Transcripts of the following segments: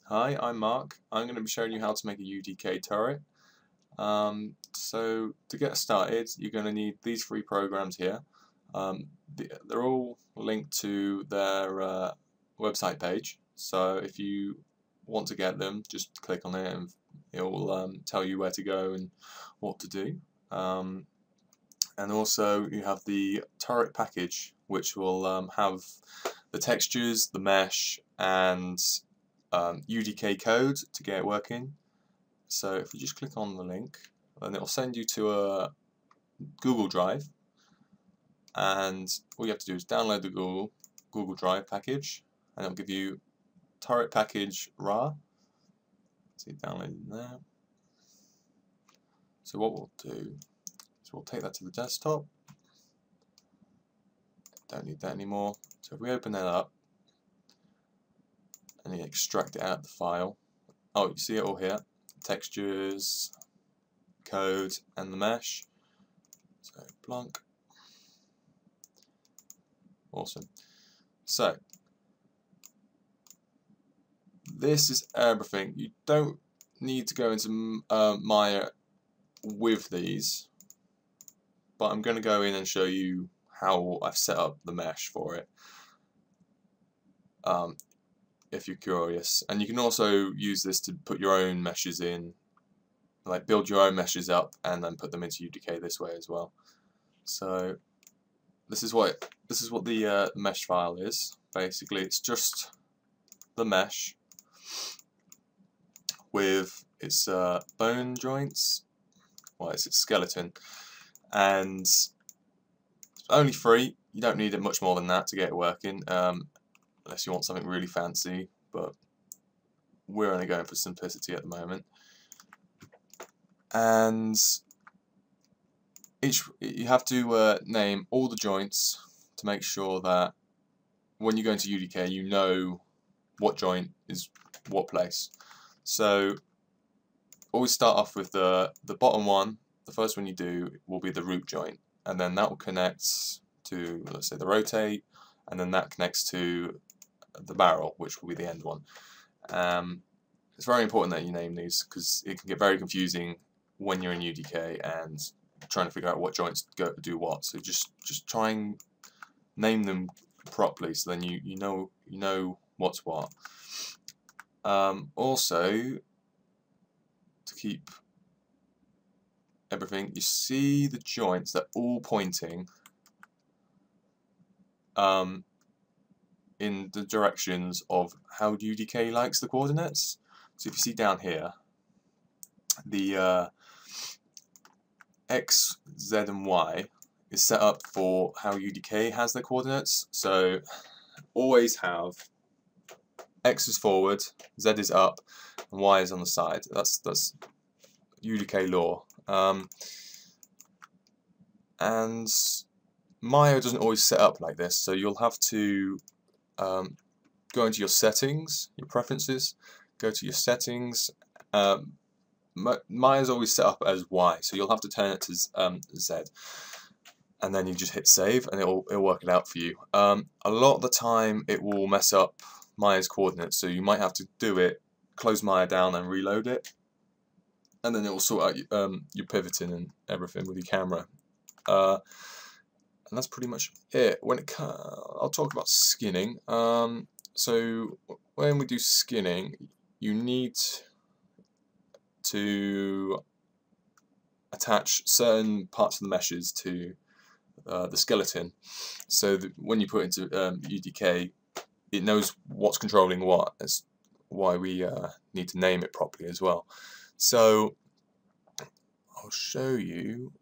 Hi, I'm Mark. I'm going to be showing you how to make a UDK turret. So to get started, you're going to need these three programs here. They're all linked to their website page. So if you want to get them, just click on it and it will tell you where to go and what to do. And also you have the turret package, which will have the textures, the mesh, and UDK code to get it working. So if you just click on the link, then it will send you to a Google Drive, and all you have to do is download the Google Drive package, and it'll give you turret package RAR. So you download it there. So what we'll do is we'll take that to the desktop. Don't need that anymore. So if we open that up and you extract it out of the file, oh, you see it all here: textures, code, and the mesh. So Blanc. Awesome. So this is everything. You don't need to go into Maya with these, but I'm going to go in and show you how I've set up the mesh for it, if you're curious. And you can also use this to put your own meshes in, like build your own meshes up and then put them into UDK this way as well. So this is what the mesh file is. Basically, it's just the mesh with its bone joints. Well, it's its skeleton, and it's only 3. You don't need it much more than that to get it working, unless you want something really fancy. But we're only going for simplicity at the moment. And you have to name all the joints to make sure that when you go into UDK, you know what joint is what place. So always start off with the bottom one. The first one you do will be the root joint, and then that will connect to, let's say, the rotate, and then that connects to the barrel, which will be the end one. It's very important that you name these, because it can get very confusing when you're in UDK and trying to figure out what joints do what. So just try and name them properly, so then you know what's what. Also, to keep everything, you see the joints, they're all pointing in the directions of how UDK likes the coordinates. So if you see down here, the X, Z, and Y is set up for how UDK has their coordinates. So always have X is forward, Z is up, and Y is on the side. That's UDK law. And Maya doesn't always set up like this, so you'll have to go into your settings, your preferences, go to your settings. Maya's always set up as Y, so you'll have to turn it to Z, and then you just hit save, and it'll work it out for you. A lot of the time, it will mess up Maya's coordinates, so you might have to do it, close Maya down, and reload it, and then it will sort out your pivoting and everything with your camera. And that's pretty much it. I'll talk about skinning. So when we do skinning, you need to attach certain parts of the meshes to the skeleton, so that when you put it into UDK, it knows what's controlling what. That's why we need to name it properly as well. So I'll show you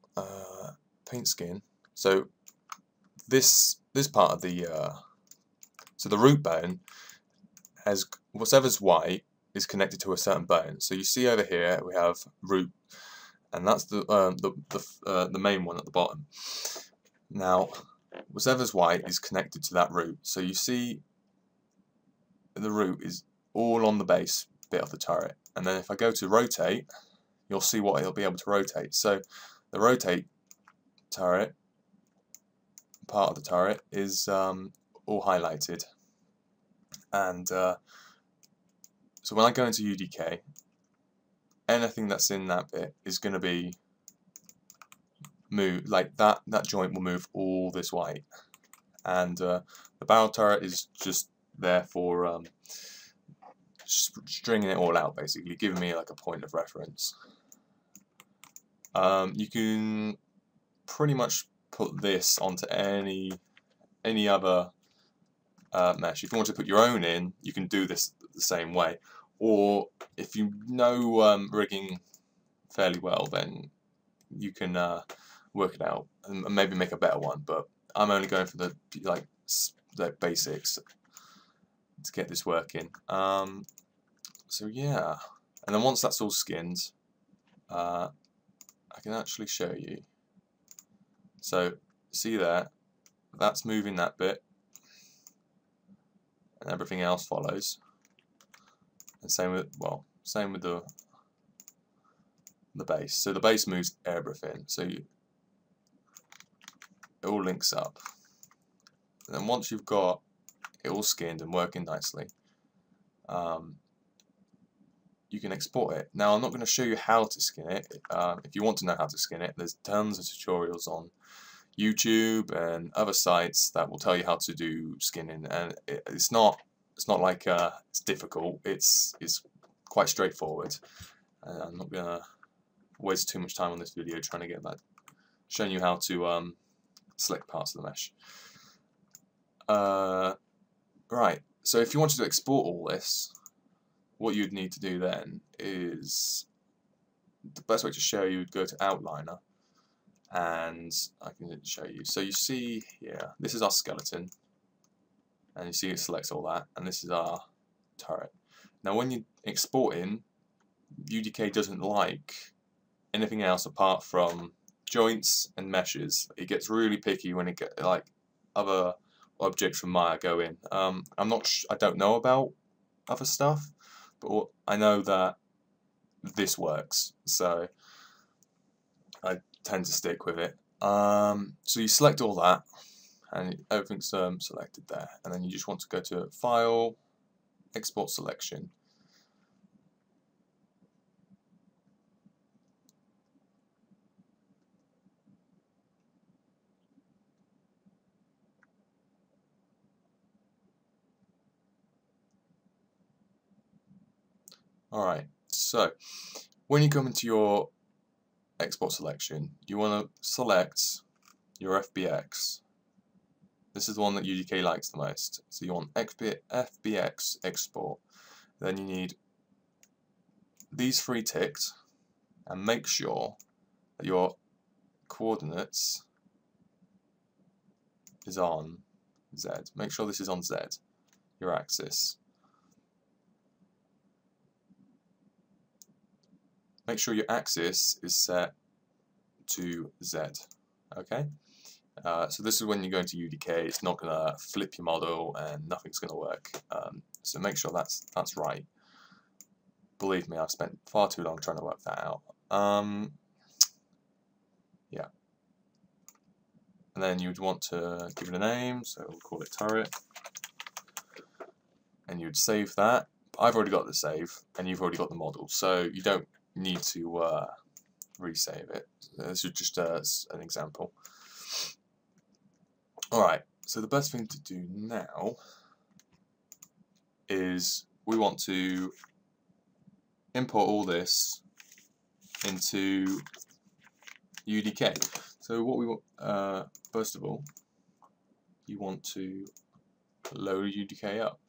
paint skin. So this part of the so the root bone has whatever's white is connected to a certain bone. So you see over here we have root, and that's the main one at the bottom. Now whatever's white is connected to that root. So you see the root is all on the base bit of the turret, and then if I go to rotate, you'll see what it'll be able to rotate. So the rotate turret part of the turret is all highlighted, and so So when I go into UDK, anything that's in that bit is going to be moved, like that joint will move all this way, and the barrel turret is just there for stringing it all out, basically giving me like a point of reference. You can pretty much put this onto any other mesh. If you want to put your own in, you can do this the same way, or if you know rigging fairly well, then you can work it out and maybe make a better one. But I'm only going for the basics to get this working. So yeah, and then once that's all skinned, I can actually show you. So see there, that's moving that bit, and everything else follows. And same with the base. So the base moves everything. So it all links up. And then once you've got it all skinned and working nicely, you can export it. Now I'm not going to show you how to skin it. If you want to know how to skin it, there's tons of tutorials on YouTube and other sites that will tell you how to do skinning, and it's not like it's difficult. It's quite straightforward. I'm not going to waste too much time on this video trying to get that, showing you how to select parts of the mesh. Right, so if you wanted to export all this, what you'd need to do then is, the best way to show you would go to Outliner, and I can show you. So you see here, this is our skeleton, and you see it selects all that, and this is our turret. Now when you export in, UDK doesn't like anything else apart from joints and meshes. It gets really picky when it get like other objects from Maya go in. I don't know about other stuff, but I know that this works, so I tend to stick with it. So you select all that, and everything's selected there, and then you just want to go to File, Export Selection. Alright, so when you come into your export selection, you want to select your FBX. This is the one that UDK likes the most. So you want FBX export. Then you need these three ticked, and make sure that your coordinates is on Z. Make sure this is on Z, your axis. Make sure your axis is set to Z. Okay? So this is when you go into UDK, it's not going to flip your model and nothing's going to work. So make sure that's right. Believe me, I've spent far too long trying to work that out. Yeah. And then you'd want to give it a name, so we'll call it turret. And you'd save that. I've already got the save, and you've already got the model, so you don't need to resave it. This is just an example. Alright, so the best thing to do now is we want to import all this into UDK. So what we want, first of all, you want to load UDK up.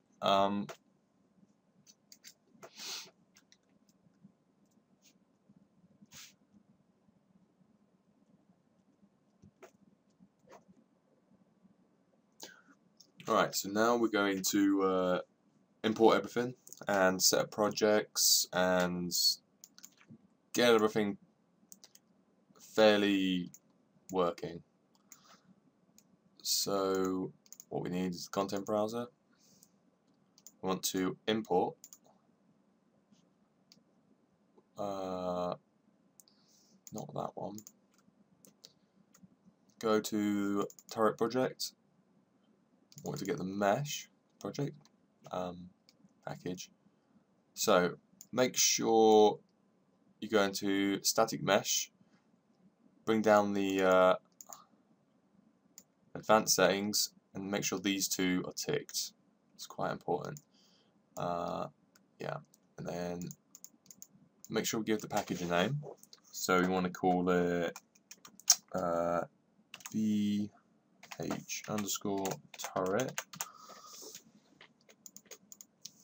Alright, so now we're going to import everything and set up projects and get everything fairly working. So what we need is the content browser. We want to import not that one. Go to turret project. Want to get the mesh project package. So make sure you go into static mesh, bring down the advanced settings, and make sure these two are ticked. It's quite important. Yeah, and then make sure we give the package a name. So we want to call it VH_turret,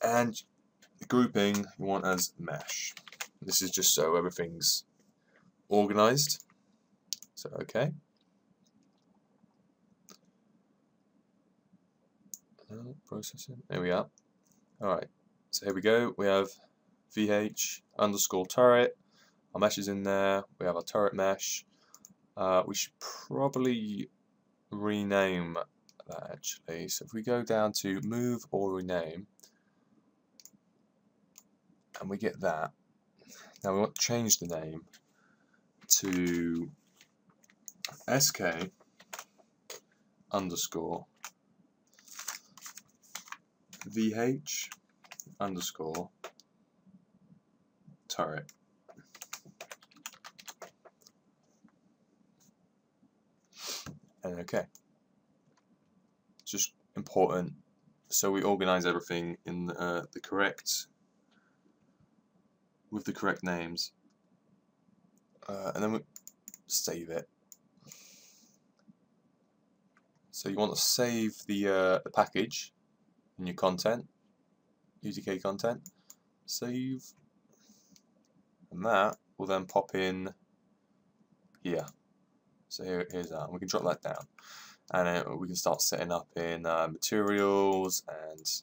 and the grouping you want as mesh. This is just so everything's organized. So okay. Processing. There we are. Alright, so here we go. We have VH_turret. Our mesh is in there. We have our turret mesh. We should probably rename that actually. So if we go down to move or rename, and we get that. Now we want to change the name to SK_turret. And okay. Just important, so we organize everything in the correct, with the correct names, and then we save it. So you want to save the package in your content, UDK content, save, and that will then pop in here. So here's that, and we can drop that down, and we can start setting up in materials and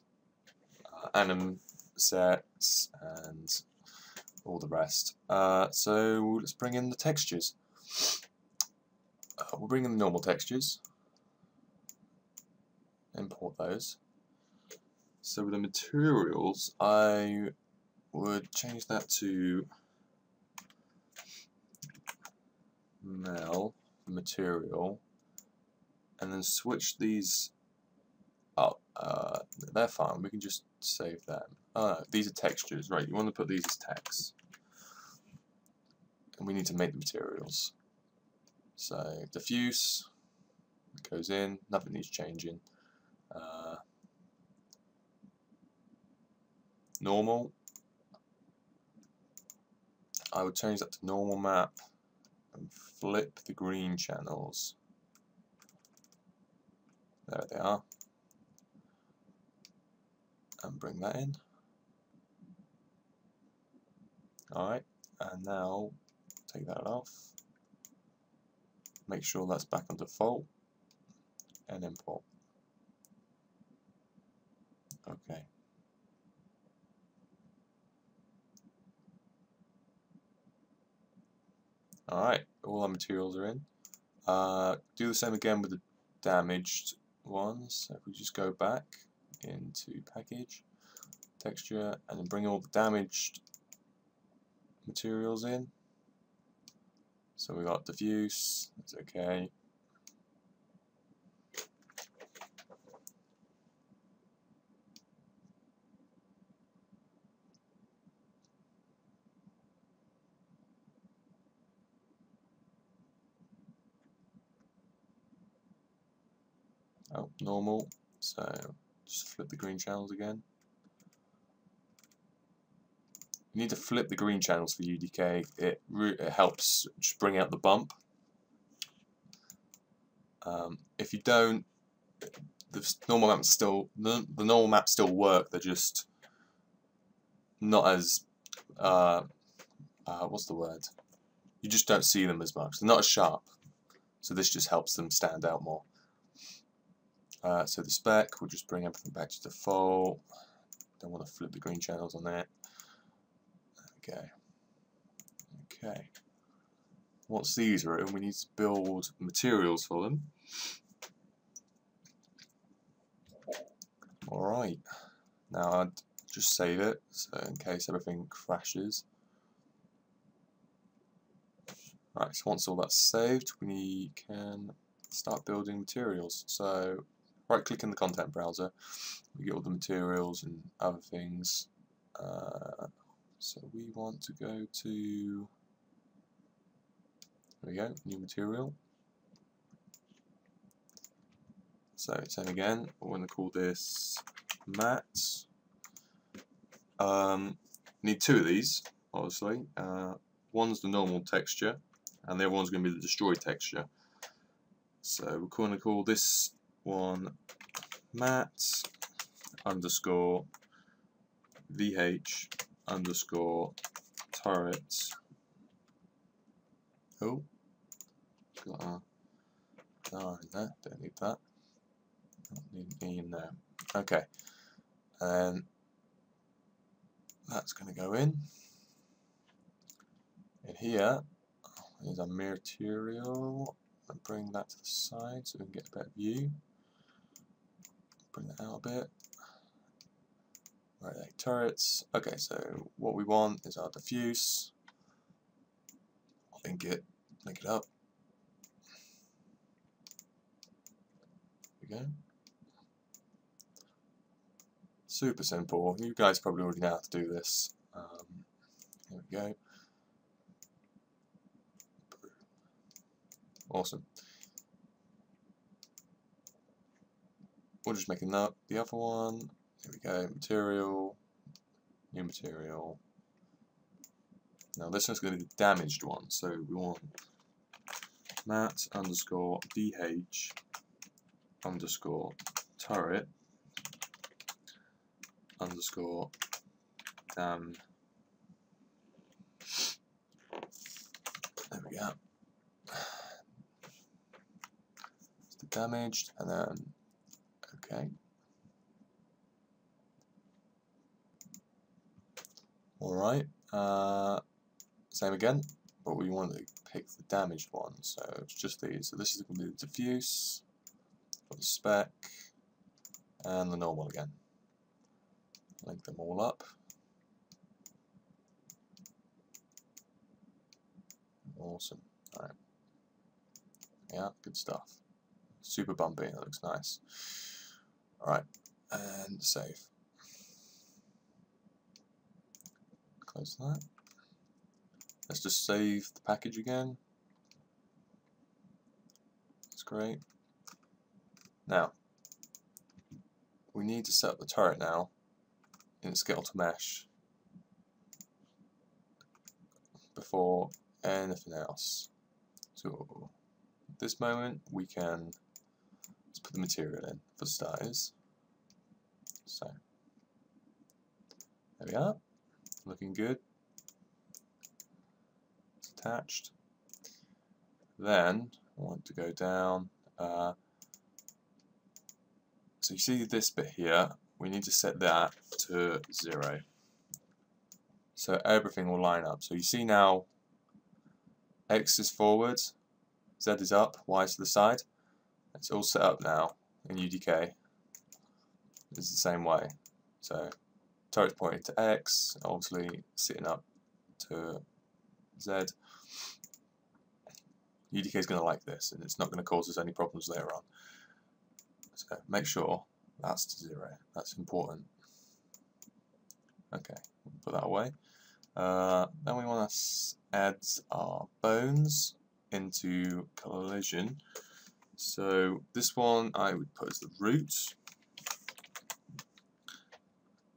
anim sets and all the rest. So let's bring in the textures. We'll bring in the normal textures, import those. So with the materials, I would change that to material, and then switch these up. They're fine, we can just save them. These are textures, right? You want to put these as text, and we need to make the materials. So diffuse goes in, nothing needs changing. Normal, I would change that to normal map and flip the green channels. There they are. And bring that in. Alright, and now take that off. Make sure that's back on default and import. Okay. Alright, all our materials are in. Do the same again with the damaged ones. So if we just go back into package, texture, and then bring all the damaged materials in. So we got diffuse, that's okay. Oh, normal, so just flip the green channels again. You need to flip the green channels for UDK, it helps just bring out the bump. If you don't, the normal maps still work, they're just not as, what's the word? You just don't see them as much, they're not as sharp. So this just helps them stand out more. So the spec, we'll just bring everything back to default. Don't want to flip the green channels on that. Okay. Once these are in, we need to build materials for them. Alright, now I'd just save it, so in case everything crashes. Right, so once all that's saved, we can start building materials. So right click in the content browser, we get all the materials and other things. So we want to go to, there we go, new material. So same again, we're going to call this matte. Need two of these, obviously. One's the normal texture, and the other one's going to be the destroyed texture. So we're going to call this one matte underscore VH underscore turret. Oh, got a R in there, don't need that. Don't need E in there. Okay, and that's going to go in. In here is a material. And bring that to the side so we can get a better view. Bring that out a bit. Right, like turrets. Okay, so what we want is our diffuse. Link it up. There we go. Super simple. You guys probably already know how to do this. Here we go. Awesome. We'll just make the other one. Here we go. Material. New material. Now this one's going to be the damaged one. So we want matte underscore VH underscore turret underscore dam. There we go. It's the damaged, and then okay. Alright. Same again, but we want to pick the damaged one, so it's just these. So this is going to be the diffuse, for the spec, and the normal again. Link them all up. Awesome. Alright. Yeah, good stuff. Super bumpy, that looks nice. Alright, and save. Close that. Let's just save the package again. That's great. Now, we need to set up the turret now in skeletal mesh before anything else. So at this moment we can let's put the material in for starters. So there we are, looking good. It's attached. Then I want to go down. So you see this bit here, we need to set that to 0. So everything will line up. So you see now X is forward, Z is up, Y is to the side. It's all set up now in UDK. It's the same way. So turret's pointing to X, obviously sitting up to Z. UDK is going to like this, and it's not going to cause us any problems later on. So make sure that's to 0. That's important. Okay, we'll put that away. Then we want to add our bones into collision. So this one I would put as the root,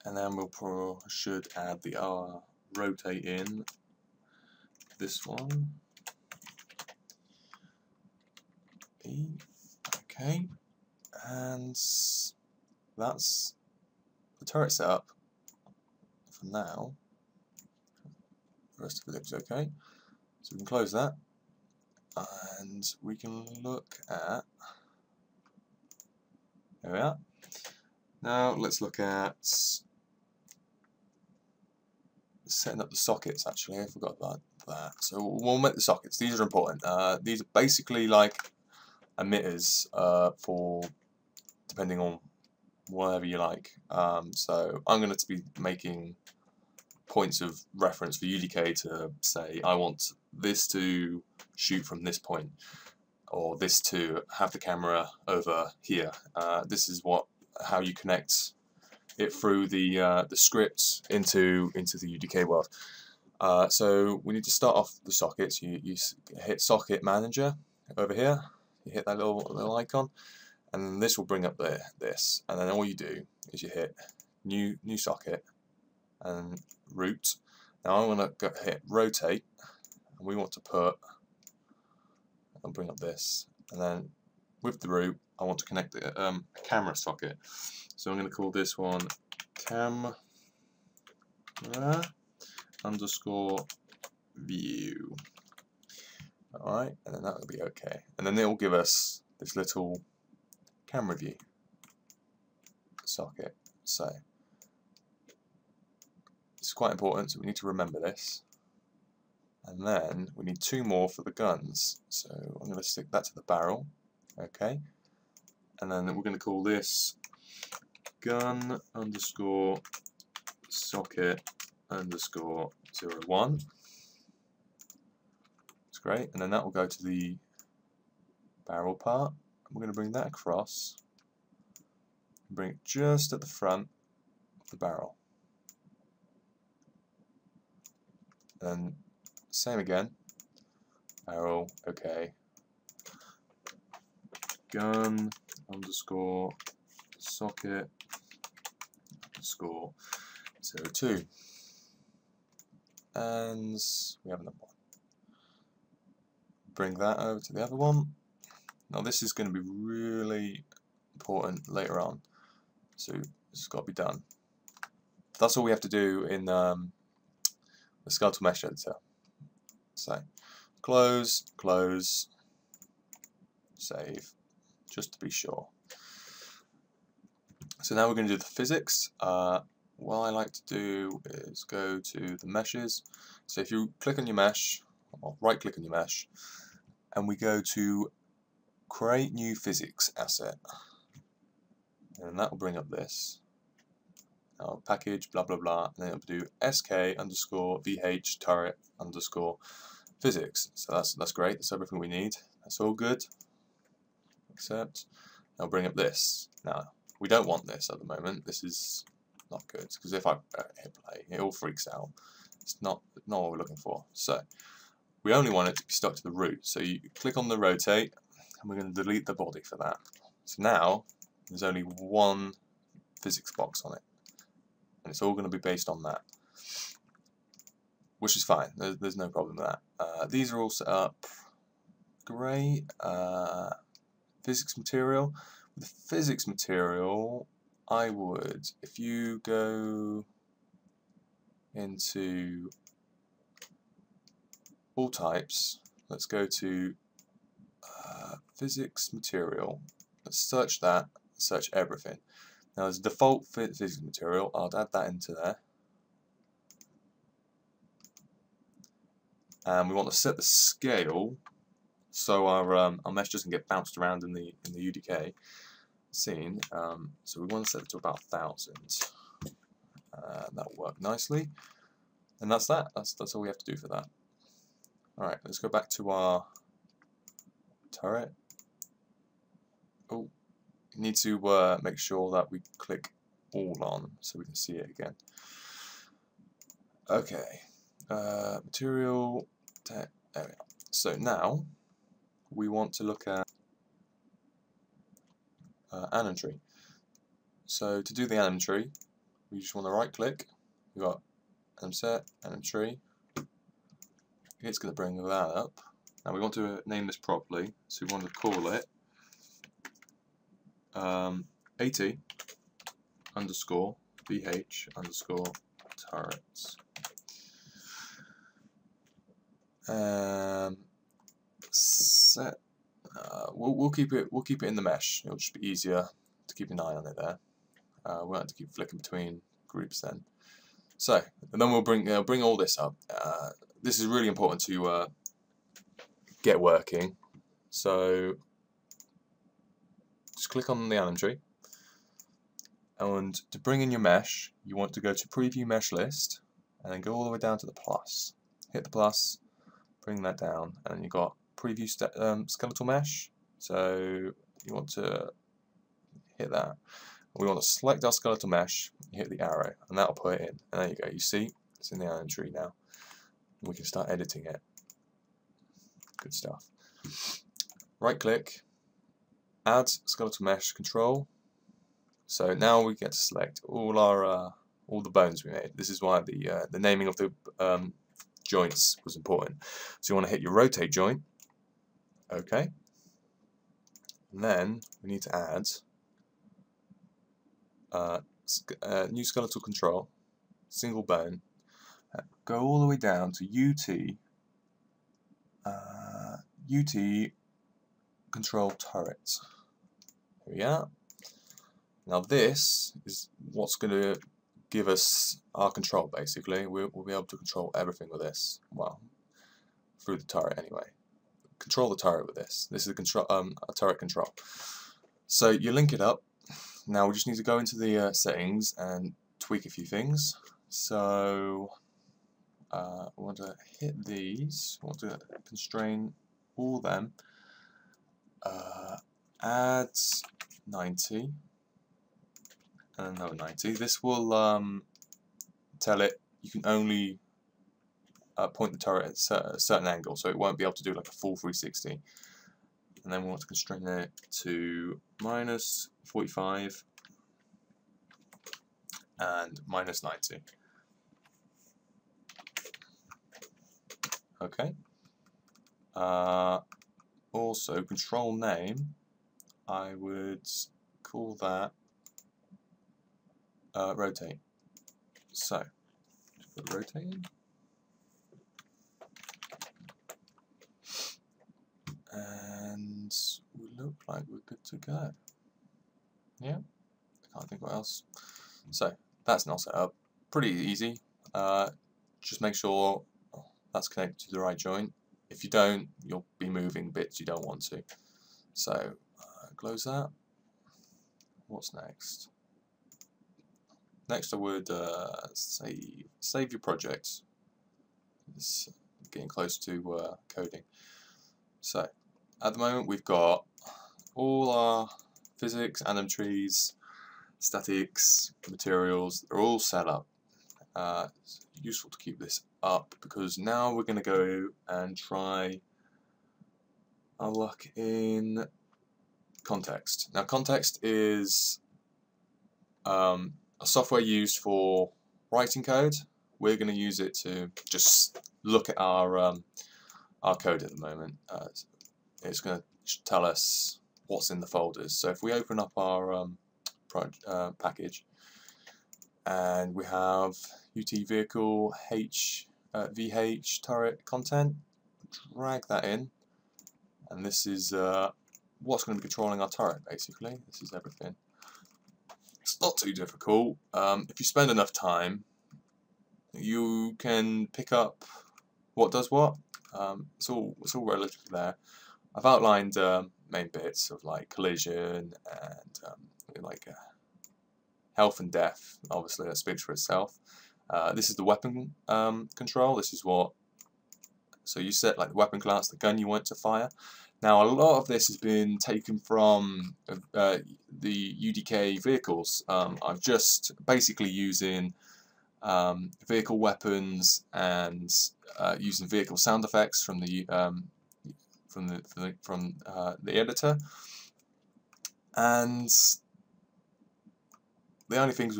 and then we'll should add the rotate in this one. E. Okay, and that's the turret setup for now. The rest of it looks okay, so we can close that, and we can look at, there we are. Now let's look at setting up the sockets. Actually, I forgot about that. So we'll make the sockets. These are important. These are basically like emitters for depending on whatever you like. So I'm going to be making points of reference for UDK to say I want this to shoot from this point, or this to have the camera over here. This is how you connect it through the script into the UDK world. So we need to start off the sockets. You hit Socket Manager over here. You hit that little icon, and this will bring up this. And then all you do is you hit New Socket and Root. Now I want to hit Rotate, and we want to put and bring up this. And then with the root, I want to connect the camera socket. So I'm going to call this one camera underscore view. Alright, and then that will be okay. And then it will give us this little camera view socket. So it's quite important, so we need to remember this. And then we need 2 more for the guns. So I'm going to stick that to the barrel. Okay. And then we're going to call this gun underscore socket underscore 01. That's great. And then that will go to the barrel part. We're going to bring that across and bring it just at the front of the barrel. And same again. Barrel, okay. Gun underscore socket underscore 02. And we have another one. Bring that over to the other one. Now this is going to be really important later on, so this has got to be done. That's all we have to do in the skeletal mesh editor. So close, close, save, just to be sure. So now we're going to do the physics. What I like to do is go to the meshes. So if you click on your mesh, or right click on your mesh, and we go to create new physics asset, and that will bring up this. Now package blah blah blah, and then it'll do sk underscore vh turret underscore physics. So that's great. That's everything we need. That's all good. Accept. I'll bring up this. Now we don't want this at the moment. This is not good because if I hit play, it all freaks out. It's not what we're looking for. So we only want it to be stuck to the root. So you click on the rotate, and we're going to delete the body for that. So now there's only one physics box on it, and it's all going to be based on that, which is fine. There's no problem with that. These are all set up great. Physics material. With the physics material, I would, if you go into all types, let's go to physics material. Let's search that. Search everything. Now there's a default physics material. I'll add that into there. And we want to set the scale so our mesh doesn't get bounced around in the UDK scene. So we want to set it to about 1000. That'll work nicely. And that's that. That's all we have to do for that. Alright, let's go back to our turret. Oh, you need to make sure that we click all on so we can see it again. Okay, material, there we are. So now we want to look at anim tree. So to do the anim tree, we just want to right click. We've got anim set, anim tree. It's going to bring that up. Now we want to name this properly, so we want to call it AT underscore VH underscore turrets. Set. We'll keep it in the mesh. It'll just be easier to keep an eye on it there. We won't have to keep flicking between groups then. So, and then we'll bring all this up. This is really important to get working. So just click on the anim tree, and to bring in your mesh, you want to go to Preview Mesh List, and then go all the way down to the plus. Hit the plus, bring that down, and then you've got Preview Skeletal Mesh. So you want to hit that, We want to select our skeletal mesh, hit the arrow, and that'll put it in. And there you go, you see, it's in the iron tree now. We can start editing it. Good stuff. Right click, add skeletal mesh control. So now we get to select all the bones we made. This is why the naming of the joints was important. So you want to hit your rotate joint. Okay. And then we need to add new skeletal control, single bone. Go all the way down to UT control turret. Here we are. Now this is what's going to give us our control. Basically, we'll be able to control everything with this. Well, through the turret anyway. Control the turret with this. This is a turret control. So you link it up. Now we just need to go into the settings and tweak a few things. So we want to hit these. We want to constrain all of them. Add 90 and another 90. This will tell it you can only point the turret at a certain angle, so it won't be able to do like a full 360. And then we want to constrain it to minus 45 and minus 90. Okay. Also, control name, I would call that rotate. So, just put rotate in. And we look like we're good to go. Yeah, I can't think what else. So that's now set up. Pretty easy. Just make sure that's connected to the right joint. If you don't, you'll be moving bits you don't want to. So close that. What's next? Next I would save your project. It's getting close to coding. So at the moment we've got all our physics, atom trees, statics, materials, they're all set up. It's useful to keep this up because now we're going to go and try our luck in context. Now context is a software used for writing code. We're going to use it to just look at our code at the moment. It's going to tell us what's in the folders. So if we open up our package and we have UT vehicle VH turret content, drag that in, and this is what's going to be controlling our turret basically. This is everything. It's not too difficult. If you spend enough time, you can pick up what does what. It's all relatively there. I've outlined main bits of like collision and health and death. Obviously, that speaks for itself. This is the weapon control. This is what. So you set like the weapon class, the gun you want to fire. Now a lot of this has been taken from the UDK vehicles. I've just basically using vehicle weapons and using vehicle sound effects from the editor, and the only things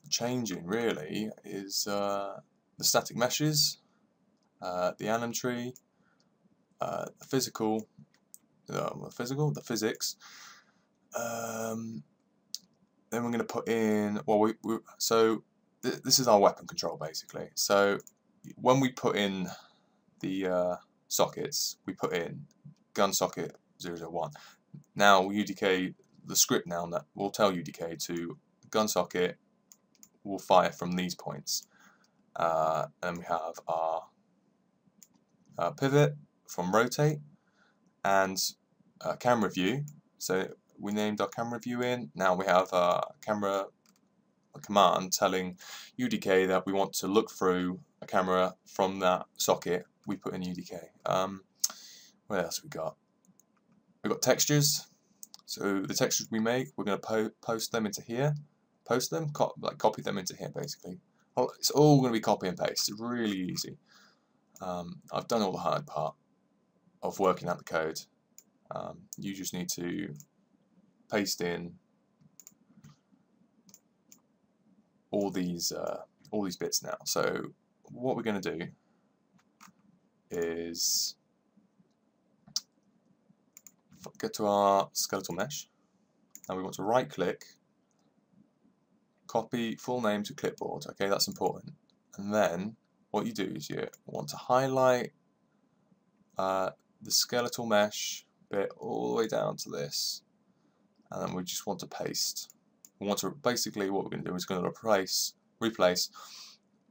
changing really is the static meshes, the atom tree, the physics. Then we're going to put in, well, this is our weapon control basically. So when we put in the sockets, we put in gun socket 001. Now UDK, the script now that will tell UDK to gun socket will fire from these points. And we have our pivot from rotate and camera view. So we named our camera view in. Now we have a camera command telling UDK that we want to look through a camera from that socket we put in UDK. What else we got? We've got textures. So the textures we make, we're going to post them into here, copy them into here basically. It's all going to be copy and paste. It's really easy. I've done all the hard part of working out the code. You just need to paste in all these bits now. So what we're going to do is get to our skeletal mesh, and we want to right click, copy full name to clipboard. Okay, that's important. And then what you do is you want to highlight the skeletal mesh bit all the way down to this, and then we just want to paste. We want to basically, what we're going to do is going to replace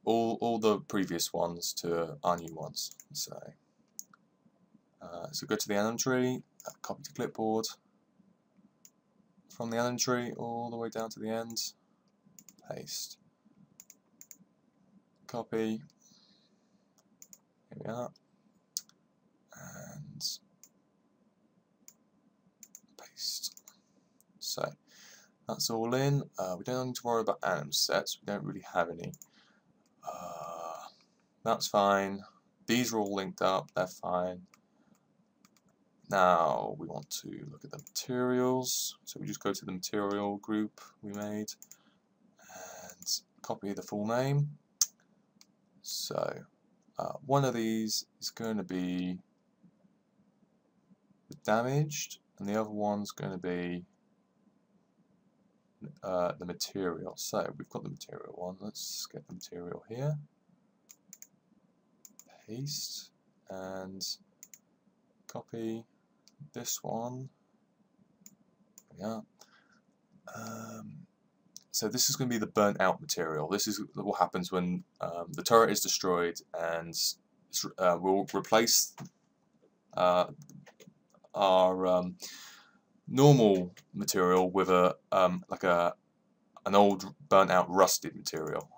all the previous ones to our new ones. So go to the anim tree, copy to clipboard, from the anim tree all the way down to the end, paste, copy, here we are, and paste. So that's all in. We don't need to worry about anim sets, we don't really have any. That's fine. These are all linked up, they're fine. Now we want to look at the materials, so we just go to the material group we made and copy the full name. So one of these is going to be the damaged, and the other one's going to be the material. So we've got the material one. Let's get the material here, paste, and copy this one. Yeah. So this is going to be the burnt out material. This is what happens when the turret is destroyed, and we'll replace our normal material with an old burnt out rusted material.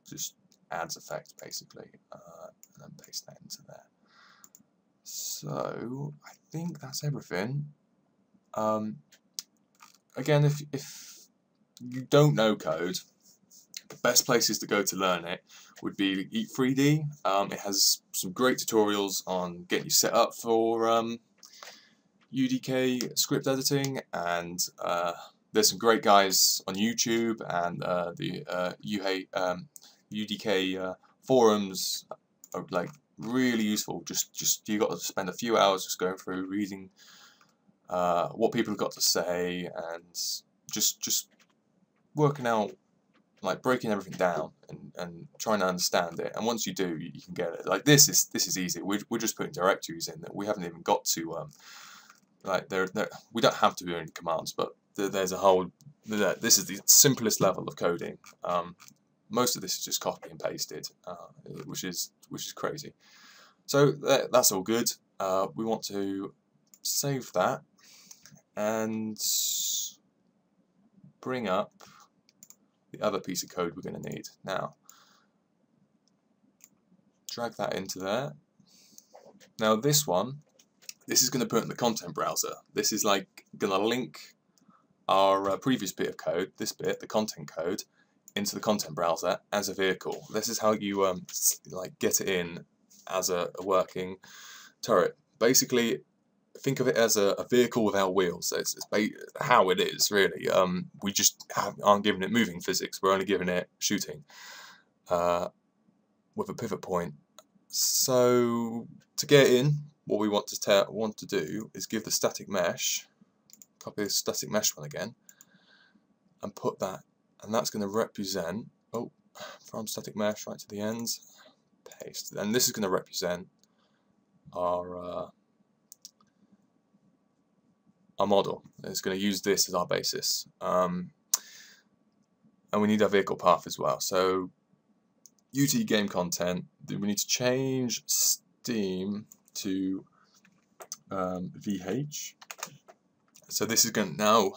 Just adds effect basically, and then paste that into there. So I think that's everything. Again, if you don't know code, the best places to go to learn it would be Eat3D. It has some great tutorials on getting you set up for UDK script editing, and there's some great guys on YouTube, and the UDK forums are like really useful. Just you got to spend a few hours just going through reading what people have got to say, and just working out, like breaking everything down and trying to understand it. And once you do, you can get it. Like this is easy. We're just putting directories in that we haven't even got to we don't have to do any commands, but there's a whole. This is the simplest level of coding. Most of this is just copy and pasted, which is crazy. So that's all good. We want to save that and bring up the other piece of code we're going to need. Now, drag that into there. Now this is going to put in the content browser. This is like going to link our previous bit of code, this bit, the content code, into the content browser as a vehicle. This is how you like get it in as a working turret. Basically, think of it as a vehicle without wheels. It's how it is, really. We just aren't giving it moving physics. We're only giving it shooting with a pivot point. So to get in, what we want to do is give the static mesh, copy the static mesh one again, and put that, and that's going to represent, from static mesh right to the end, paste. And this is going to represent our model. It's going to use this as our basis, and we need our vehicle path as well. So UT game content, we need to change Steam to VH. So this is going to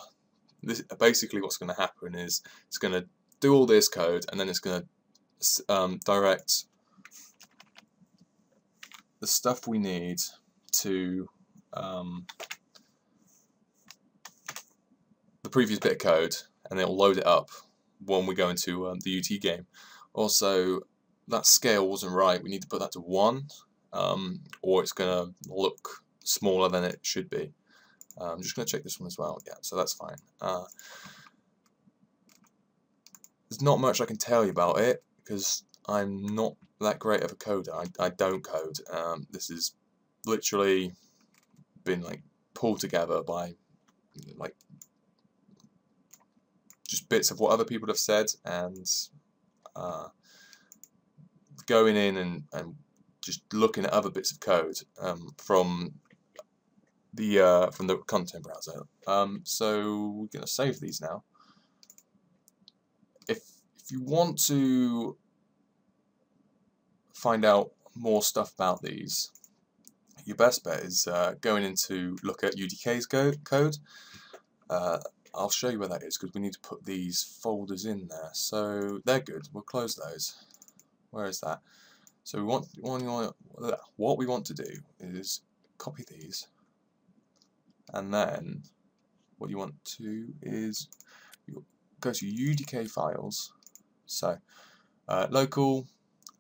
basically what's going to happen is it's going to do all this code, and then it's going to direct the stuff we need to the previous bit of code, and it'll load it up when we go into the UT game. Also, that scale wasn't right. We need to put that to 1, or it's going to look smaller than it should be. I'm just going to check this one as well. Yeah, so that's fine. There's not much I can tell you about it because I'm not that great of a coder. I don't code. This is literally been like pulled together by like just bits of what other people have said, and going in and just looking at other bits of code from the content browser. So we're going to save these now. If you want to find out more stuff about these, your best bet is going into look at UDK's code. I'll show you where that is because we need to put these folders in there. So they're good. We'll close those. Where is that? So what we want to do is copy these, and then what you want to is you go to UDK files. So local,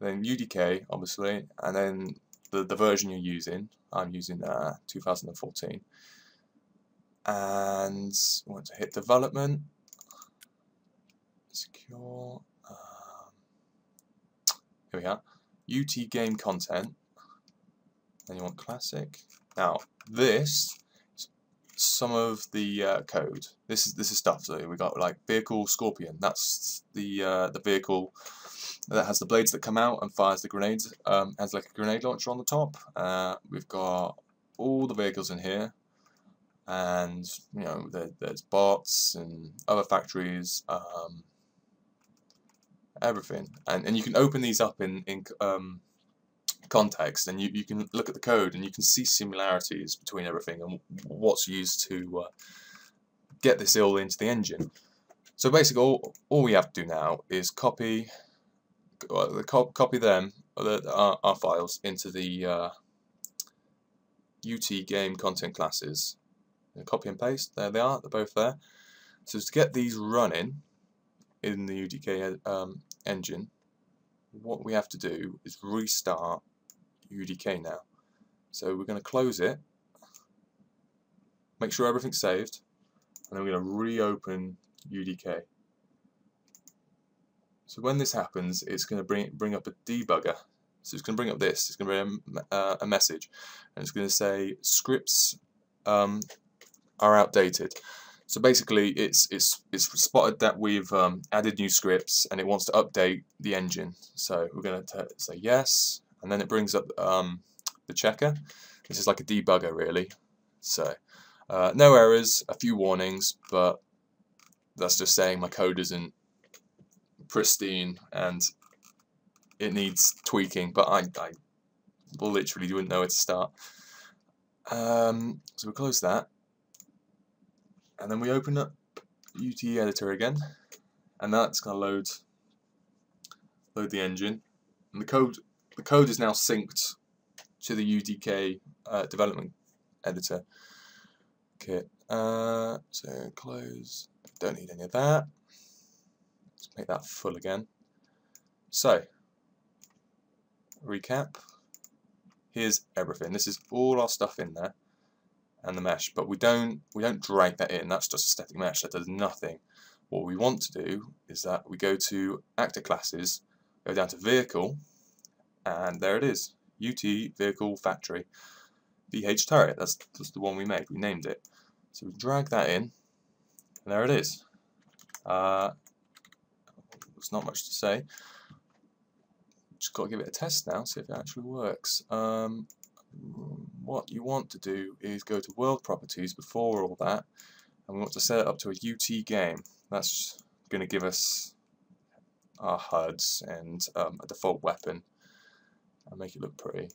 then UDK obviously, and then the version you're using. I'm using 2014, and we want to hit development, secure. Here we are. UT game content. Then you want classic. Now this is some of the code. This is stuff. So we got like vehicle Scorpion. That's the vehicle that has the blades that come out and fires the grenades. Has like a grenade launcher on the top. We've got all the vehicles in here, and you know there's bots and other factories. Everything, and you can open these up in context, and you can look at the code and you can see similarities between everything and what's used to get this all into the engine. So basically all we have to do now is copy them, our files, into the UT game content classes. And copy and paste, there they are, they're both there. So to get these running in the UDK engine, what we have to do is restart UDK now. So we're going to close it, make sure everything's saved, and then we're going to reopen UDK. So when this happens, it's going to bring up a debugger. So it's going to bring up this. It's going to bring a message, and it's going to say scripts are outdated. So basically, it's spotted that we've added new scripts, and it wants to update the engine. So we're going to say yes, and then it brings up the checker. This is like a debugger, really. So no errors, a few warnings, but that's just saying my code isn't pristine and it needs tweaking. But I literally wouldn't know where to start. So we close that. And then we open up UT editor again, and that's going to load the engine. And the code is now synced to the UDK development editor kit. So close. Don't need any of that. Let's make that full again. So recap. Here's everything. This is all our stuff in there. And the mesh, but we don't drag that in. That's just a static mesh that does nothing. What we want to do is that we go to actor classes, go down to vehicle, and there it is, UT vehicle factory VH turret. That's the one we made. We named it. So we drag that in, and there it is. There's not much to say. Just got to give it a test now, see if it actually works. What you want to do is go to world properties before all that, and we want to set it up to a UT game. That's going to give us our HUDs and a default weapon and make it look pretty.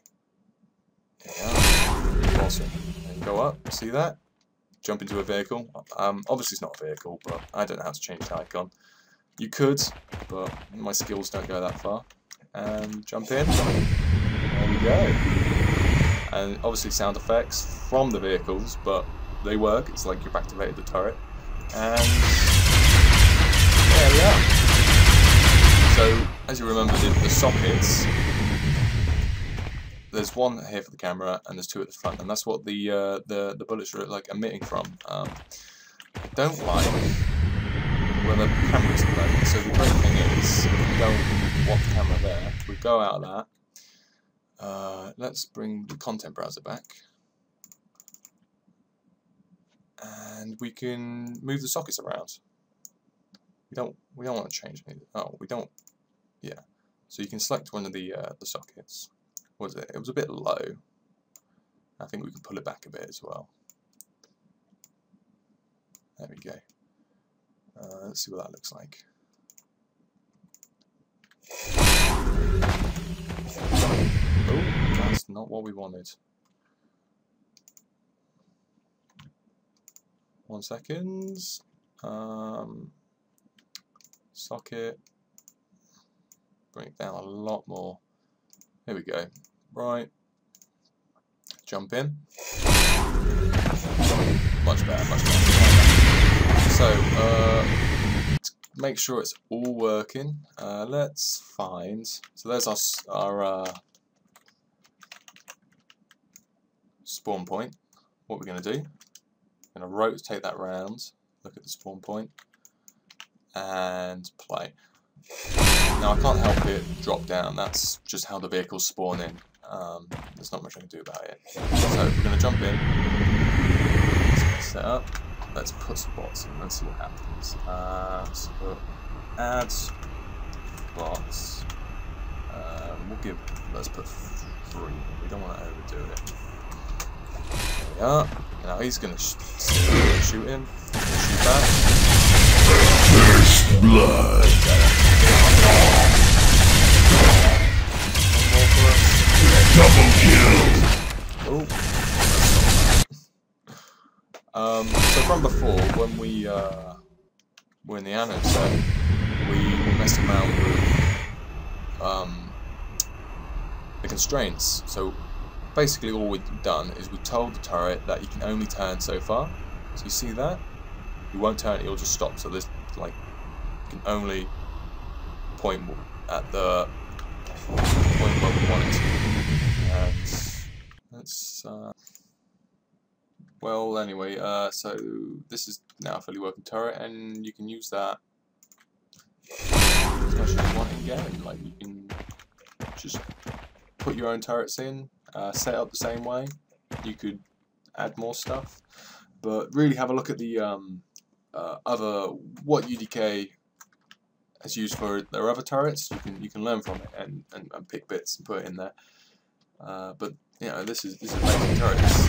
There you are. Awesome. And go up, see that? Jump into a vehicle. Obviously it's not a vehicle, but I don't know how to change the icon. You could, but my skills don't go that far. And jump in. There we go. And obviously sound effects from the vehicles, but they work. It's like you've activated the turret. And there we are. So, as you remember, the sockets, there's one here for the camera and there's two at the front, and that's what the bullets are like emitting from. I don't like where the camera's playing. So the great thing is, if we don't want the camera there, we go out of that. Let's bring the content browser back, and we can move the sockets around. We don't want to change anything. Oh, we don't. Yeah. So you can select one of the sockets. What was it? It was a bit low. I think we can pull it back a bit as well. There we go. Let's see what that looks like. Oh, that's not what we wanted. 1 second. Socket. Bring it down a lot more. There we go. Right. Jump in. Much better, much better. So, make sure it's all working. Let's find. So there's our spawn point. What we're going to do? We're going to rotate that round. Look at the spawn point. And play. Now I can't help it drop down, that's just how the vehicles spawn in. There's not much I can do about it. So we're going to jump in, set up, let's put spots in, let's see what happens. So put add spots, let's put 3, we don't want to overdo it. There we are. Now he's going to shoot him, shoot back. First blood. Double kill. So from before, when we were in the anode set, we messed around with the constraints. So basically, all we've done is we told the turret that you can only turn so far. So you see that? You won't turn it; you'll just stop. So there's like you can only point at the point where we want it. And let's well, anyway, so this is now a fully working turret, and you can use that as much as you want in game. Like you can just put your own turrets in, set up the same way. You could add more stuff, but really have a look at the what UDK has used for their other turrets. You can learn from it and pick bits and put it in there. But you know, this is basic turrets.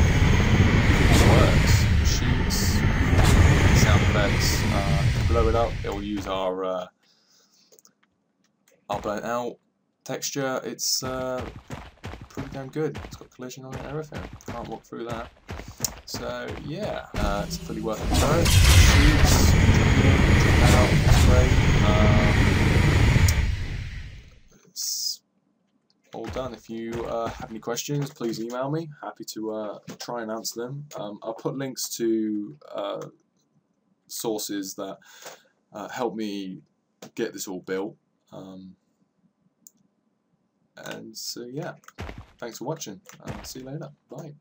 It works. It shoots. Sound effects. If you blow it up, it will use our burnt out texture. It's pretty damn good. It's got collision on it and everything. Can't walk through that. So yeah, it's a fully working turret. Shoots, jump out, it's great. It's all done. If you have any questions, please email me. Happy to try and answer them. I'll put links to sources that help me get this all built. And so yeah, thanks for watching. See you later. Bye.